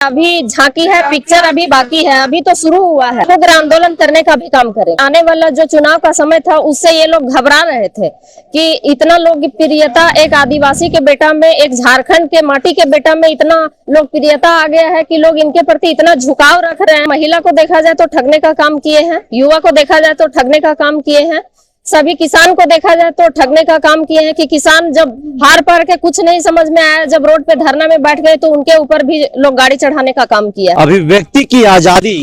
अभी झांकी है, पिक्चर अभी बाकी है, अभी तो शुरू हुआ है। लोग आंदोलन करने का भी काम करें। आने वाला जो चुनाव का समय था उससे ये लोग घबरा रहे थे कि इतना लोकप्रियता एक आदिवासी के बेटा में, एक झारखंड के माटी के बेटा में इतना लोकप्रियता आ गया है कि लोग इनके प्रति इतना झुकाव रख रहे हैं। महिला को देखा जाए तो ठगने का काम किए हैं, युवा को देखा जाए तो ठगने का काम किए हैं, सभी किसान को देखा जाए तो ठगने का काम किए हैं कि किसान जब हार पार के कुछ नहीं समझ में आया, जब रोड पे धरना में बैठ गए तो उनके ऊपर भी लोग गाड़ी चढ़ाने का काम किया। अभिव्यक्ति की आजादी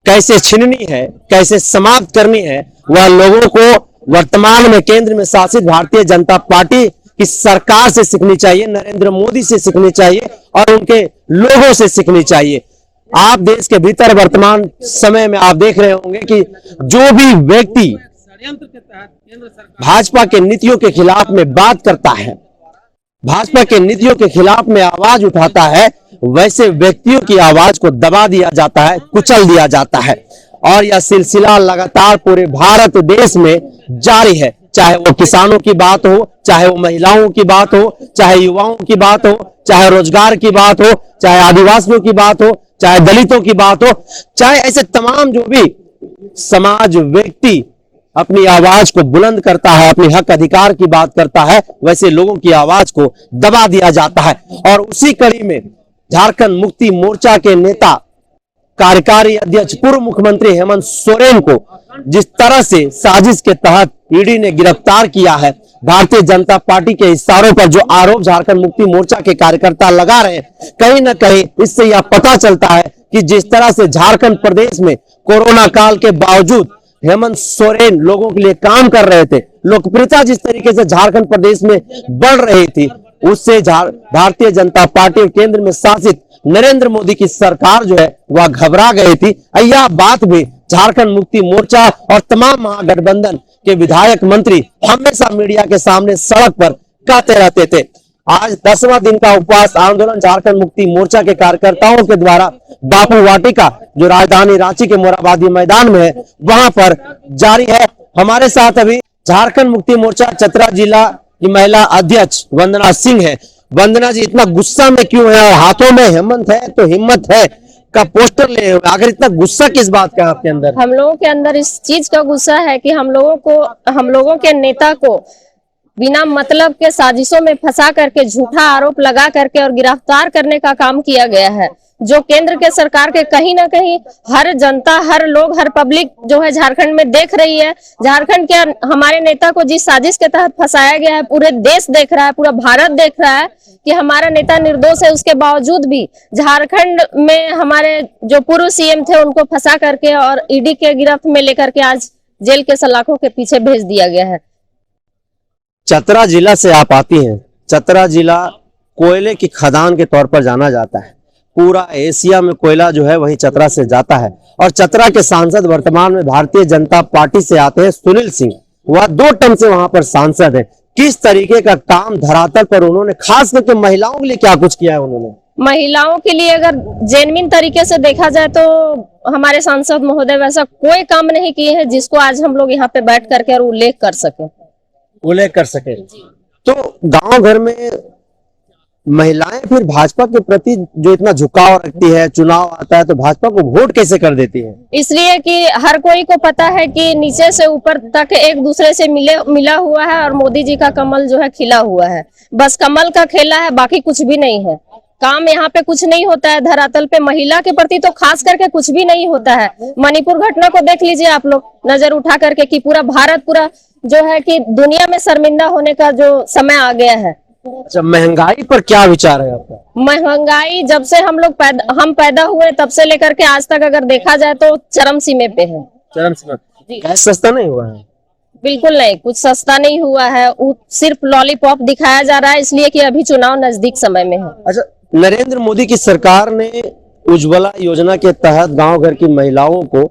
कैसे छीननी है, कैसे समाप्त करनी है, वह लोगों को वर्तमान में केंद्र में शासित भारतीय जनता पार्टी की सरकार से सीखनी चाहिए, नरेंद्र मोदी से सीखनी चाहिए और उनके लोगों से सीखनी चाहिए। आप देश के भीतर वर्तमान समय में आप देख रहे होंगे कि जो भी व्यक्ति भाजपा के नीतियों के खिलाफ में बात करता है, भाजपा के नीतियों के खिलाफ में आवाज उठाता है, वैसे व्यक्तियों की आवाज को दबा दिया जाता है, कुचल दिया जाता है। और यह सिलसिला लगातार पूरे भारत देश में जारी है, चाहे वो किसानों की बात हो, चाहे वो महिलाओं की बात हो, चाहे युवाओं की बात हो, चाहे रोजगार की बात हो, चाहे आदिवासियों की बात हो, चाहे दलितों की बात हो, चाहे ऐसे तमाम जो भी समाज व्यक्ति अपनी आवाज को बुलंद करता है, अपने हक अधिकार की बात करता है, वैसे लोगों की आवाज को दबा दिया जाता है। और उसी कड़ी में झारखंड मुक्ति मोर्चा के नेता, कार्यकारी अध्यक्ष, पूर्व मुख्यमंत्री हेमंत सोरेन को जिस तरह से साजिश के तहत ईडी ने गिरफ्तार किया है, भारतीय जनता पार्टी के इशारों पर जो आरोप झारखंड मुक्ति मोर्चा के कार्यकर्ता लगा रहे हैं, कहीं ना कहीं इससे यह पता चलता है कि जिस तरह से झारखंड प्रदेश में कोरोना काल के बावजूद हेमंत सोरेन लोगों के लिए काम कर रहे थे, लोकप्रियता जिस तरीके से झारखंड प्रदेश में बढ़ रही थी, उससे भारतीय जनता पार्टी केंद्र में शासित नरेंद्र मोदी की सरकार जो है वह घबरा गई थी। यह बात भी झारखंड मुक्ति मोर्चा और तमाम महागठबंधन के विधायक मंत्री हमेशा मीडिया के सामने सड़क पर कहते रहते थे। आज 10वां दिन का उपवास आंदोलन झारखंड मुक्ति मोर्चा के कार्यकर्ताओं के द्वारा बापू वाटिका जो राजधानी रांची के मोरहाबादी मैदान में है वहां पर जारी है। हमारे साथ अभी झारखंड मुक्ति मोर्चा चतरा जिला की महिला अध्यक्ष वंदना सिंह है। वंदना जी, इतना गुस्सा में क्यों है? और हाथों में हेमंत है तो हिम्मत है का पोस्टर ले, अगर इतना गुस्सा किस बात का आपके अंदर? हम लोगों के अंदर इस चीज का गुस्सा है कि हम लोगों के नेता को बिना मतलब के साजिशों में फंसा करके, झूठा आरोप लगा करके और गिरफ्तार करने का काम किया गया है, जो केंद्र के सरकार के कहीं ना कहीं हर जनता, हर लोग, हर पब्लिक जो है झारखंड में देख रही है। झारखंड के हमारे नेता को जिस साजिश के तहत फंसाया गया है, पूरे देश देख रहा है, पूरा भारत देख रहा है कि हमारा नेता निर्दोष है। उसके बावजूद भी झारखंड में हमारे जो पूर्व सीएम थे उनको फंसा करके और ईडी के गिरफ्त में लेकर के आज जेल के सलाखों के पीछे भेज दिया गया है। चतरा जिला से आप आती हैं। चतरा जिला कोयले की खदान के तौर पर जाना जाता है। पूरा एशिया में कोयला जो है वही चतरा से जाता है। और चतरा के सांसद वर्तमान में भारतीय जनता पार्टी से आते हैं सुनील सिंह, वह 2 टर्म से वहां पर सांसद है। किस तरीके का काम धरातल पर उन्होंने खास करके महिलाओं के लिए क्या कुछ किया है? उन्होंने महिलाओं के लिए अगर जेन्युइन तरीके से देखा जाए तो हमारे सांसद महोदय वैसा कोई काम नहीं किए हैं जिसको आज हम लोग यहाँ पे बैठ करके और उल्लेख कर सके। तो गांव घर में महिलाएं फिर भाजपा के प्रति जो इतना झुकाव रखती है, चुनाव आता है तो भाजपा को वोट कैसे कर देती है? इसलिए कि हर कोई को पता है कि नीचे से ऊपर तक एक दूसरे से मिला हुआ है और मोदी जी का कमल जो है खिला हुआ है। बस कमल का खेला है, बाकी कुछ भी नहीं है। काम यहाँ पे कुछ नहीं होता है धरातल पे। महिला के प्रति तो खास करके कुछ भी नहीं होता है। मणिपुर घटना को देख लीजिए आप लोग नजर उठा करके कि पूरा भारत पूरा जो है कि दुनिया में शर्मिंदा होने का जो समय आ गया है। अच्छा, महंगाई पर क्या विचार है आपका? महंगाई जब से हम पैदा हुए तब से लेकर के आज तक अगर देखा जाए तो चरम सीमे पे है। चरम सीमा। गैस सस्ता नहीं हुआ है? बिल्कुल नहीं, कुछ सस्ता नहीं हुआ है। सिर्फ लॉलीपॉप दिखाया जा रहा है इसलिए कि अभी चुनाव नजदीक समय में है। अच्छा, नरेंद्र मोदी की सरकार ने उज्ज्वला योजना के तहत गांव घर की महिलाओं को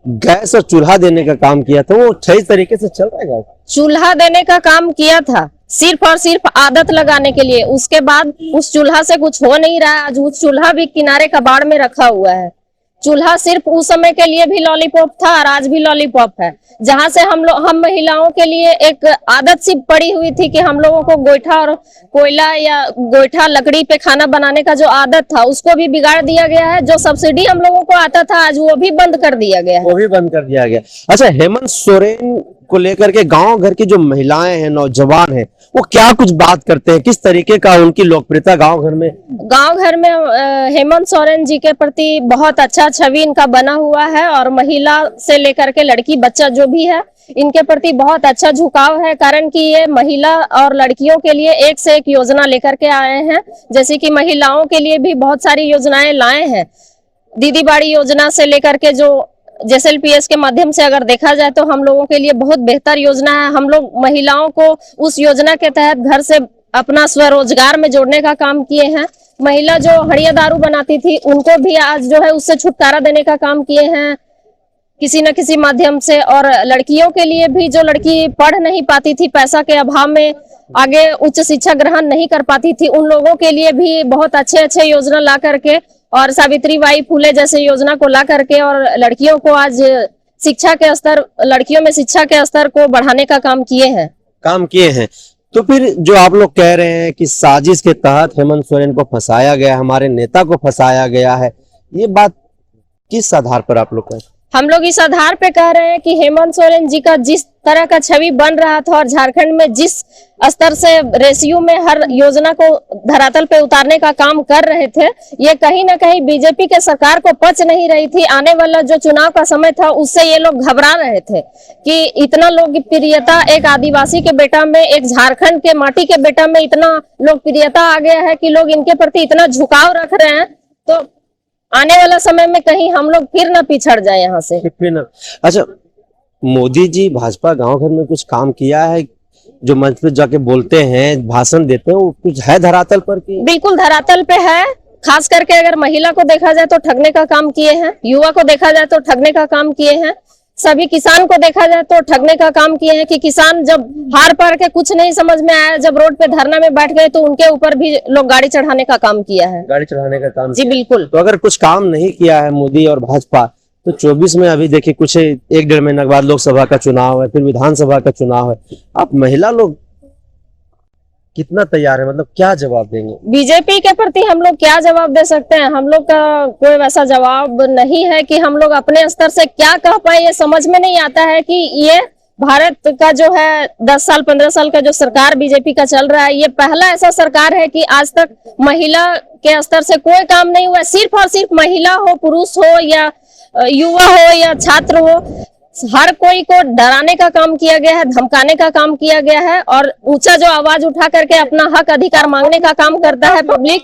गैस और चूल्हा देने का काम किया था, वो सही तरीके से चल रहा है? चूल्हा देने का काम किया था सिर्फ और सिर्फ आदत लगाने के लिए। उसके बाद उस चूल्हा से कुछ हो नहीं रहा है। आज उस चूल्हा भी किनारे कबाड़ में रखा हुआ है चूल्हा सिर्फ उस समय के लिए भी लॉलीपॉप था और आज भी लॉलीपॉप है। जहां से हम महिलाओं के लिए एक आदत सी पड़ी हुई थी कि हम लोगों को गोईठा और कोयला या गोईठा लकड़ी पे खाना बनाने का जो आदत था उसको भी बिगाड़ दिया गया है। जो सब्सिडी हम लोगों को आता था आज वो भी बंद कर दिया गया है। वो भी बंद कर दिया गया। अच्छा, हेमंत सोरेन को लेकर के गांव घर की जो महिलाएं हैं, नौजवान हैं, वो क्या कुछ बात करते हैं, किस तरीके का उनकी लोकप्रियता गांव घर में? गांव घर में हेमंत सोरेन जी के प्रति बहुत अच्छा छवि इनका बना हुआ है और महिला से लेकर के लड़की बच्चा जो भी है इनके प्रति बहुत अच्छा झुकाव है। कारण कि ये महिला और लड़कियों के लिए एक से एक योजना लेकर के आए हैं। जैसे कि महिलाओं के लिए भी बहुत सारी योजनाएं लाए हैं। दीदी बाड़ी योजना से लेकर के जो JSLPS के माध्यम से अगर देखा जाए तो हम लोगों के लिए बहुत बेहतर योजना है। हम लोग महिलाओं को उस योजना के तहत घर से अपना स्वरोजगार में जोड़ने का काम किए हैं। महिला जो हड़िया दारू बनाती थी उनको भी आज जो है उससे छुटकारा देने का काम किए हैं किसी न किसी माध्यम से। और लड़कियों के लिए भी जो लड़की पढ़ नहीं पाती थी, पैसा के अभाव में आगे उच्च शिक्षा ग्रहण नहीं कर पाती थी, उन लोगों के लिए भी बहुत अच्छे योजना ला करके और सावित्री बाई फुले जैसे योजना को ला करके और लड़कियों को आज लड़कियों में शिक्षा के स्तर को बढ़ाने का काम किए हैं। तो फिर जो आप लोग कह रहे हैं कि साजिश के तहत हेमंत सोरेन को फंसाया गया, हमारे नेता को फंसाया गया है, ये बात किस आधार पर आप लोग कह रहे हैं? हम लोग इस आधार पे कह रहे हैं कि हेमंत सोरेन जी का जिस तरह का छवि बन रहा था और झारखंड में जिस स्तर से रेशियो में हर योजना को धरातल पे उतारने का काम कर रहे थे, ये कहीं ना कहीं बीजेपी के सरकार को पच नहीं रही थी। आने वाला जो चुनाव का समय था उससे ये लोग घबरा रहे थे कि इतना लोकप्रियता एक आदिवासी के बेटा में, एक झारखंड के माटी के बेटा में इतना लोकप्रियता आ गया है कि लोग इनके प्रति इतना झुकाव रख रहे हैं। तो आने वाला समय में कहीं हम लोग फिर ना पिछड़ जाए यहाँ से। अच्छा, मोदी जी भाजपा गांव घर में कुछ काम किया है? जो मंच पे जाके बोलते हैं, भाषण देते हैं, वो कुछ है धरातल पर की? बिल्कुल धरातल पे है। खास करके अगर महिला को देखा जाए तो ठगने का काम किए हैं, युवा को देखा जाए तो ठगने का काम किए हैं, सभी किसान को देखा जाए तो ठगने का काम किए हैं कि किसान जब हार पार के कुछ नहीं समझ में आया, जब रोड पे धरना में बैठ गए तो उनके ऊपर भी लोग गाड़ी चढ़ाने का काम किया है। गाड़ी चढ़ाने का काम? जी बिल्कुल। तो अगर कुछ काम नहीं किया है मोदी और भाजपा, तो 24 में अभी देखिए कुछ 1-1.5 महीने के बाद लोकसभा का चुनाव है, फिर विधानसभा का चुनाव है। आप महिला लोग कितना तैयार है, मतलब क्या जवाब देंगे? बीजेपी के प्रति हम लोग क्या जवाब दे सकते हैं? हम लोग का कोई वैसा जवाब नहीं है कि हम लोग अपने स्तर से क्या कह पाए। ये समझ में नहीं आता है कि ये भारत का जो है 10 साल 15 साल का जो सरकार बीजेपी का चल रहा है, ये पहला ऐसा सरकार है कि आज तक महिला के स्तर से कोई काम नहीं हुआ। सिर्फ और सिर्फ महिला हो, पुरुष हो या युवा हो या छात्र हो, हर कोई को डराने का काम किया गया है, धमकाने का काम किया गया है। और ऊंचा जो आवाज उठा करके अपना हक अधिकार मांगने का काम करता है पब्लिक,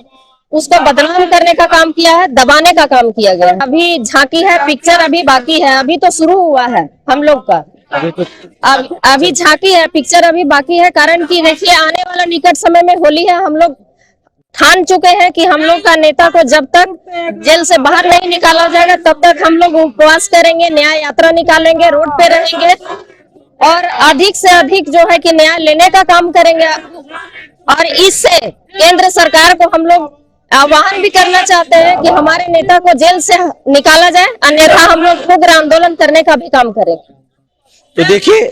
उसको बदनाम करने का काम किया है, दबाने का काम किया गया है। अभी झांकी है, पिक्चर अभी बाकी है, अभी तो शुरू हुआ है हम लोग का। अभी झांकी है, पिक्चर अभी बाकी है। कारण कि देखिए आने वाला निकट समय में होली है। हम लोग ठान चुके हैं कि हम लोग का नेता को जब तक जेल से बाहर नहीं निकाला जाएगा तब तक हम लोग उपवास करेंगे, न्याय यात्रा निकालेंगे, रोड पे रहेंगे और अधिक से अधिक जो है कि न्याय लेने का काम करेंगे। और इससे केंद्र सरकार को हम लोग आह्वान भी करना चाहते हैं कि हमारे नेता को जेल से निकाला जाए, अन्यथा हम लोग उग्र आंदोलन करने का भी काम करेंगे। तो देखिए,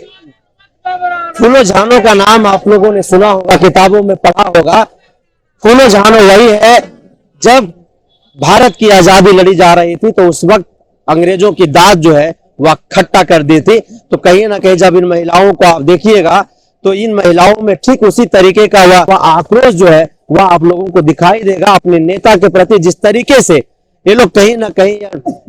फूलो झानो का नाम आप लोगों ने सुना होगा, किताबों में पढ़ा होगा। फूलो झानो वही है, जब भारत की आजादी लड़ी जा रही थी तो उस वक्त अंग्रेजों की दाद जो है वह खट्टा कर दी थी। तो कहीं ना कहीं जब इन महिलाओं को आप देखिएगा तो इन महिलाओं में ठीक उसी तरीके का वह आक्रोश जो है वह आप लोगों को दिखाई देगा अपने नेता के प्रति। जिस तरीके से ये लोग कहीं ना कहीं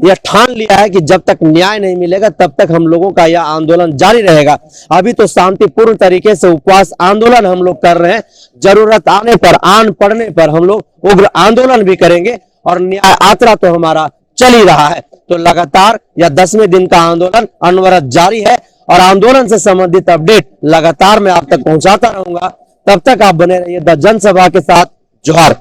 यह ठान लिया है कि जब तक न्याय नहीं मिलेगा तब तक हम लोगों का यह आंदोलन जारी रहेगा। अभी तो शांतिपूर्ण तरीके से उपवास आंदोलन हम लोग कर रहे हैं, जरूरत आने पर, आन पड़ने पर हम लोग उग्र आंदोलन भी करेंगे और न्याय यात्रा तो हमारा चल ही रहा है। तो लगातार यह 10वें दिन का आंदोलन अनवरत जारी है और आंदोलन से संबंधित अपडेट लगातार मैं आप तक पहुंचाता रहूंगा। तब तक आप बने रहिए द जनसभा के साथ। जोहार।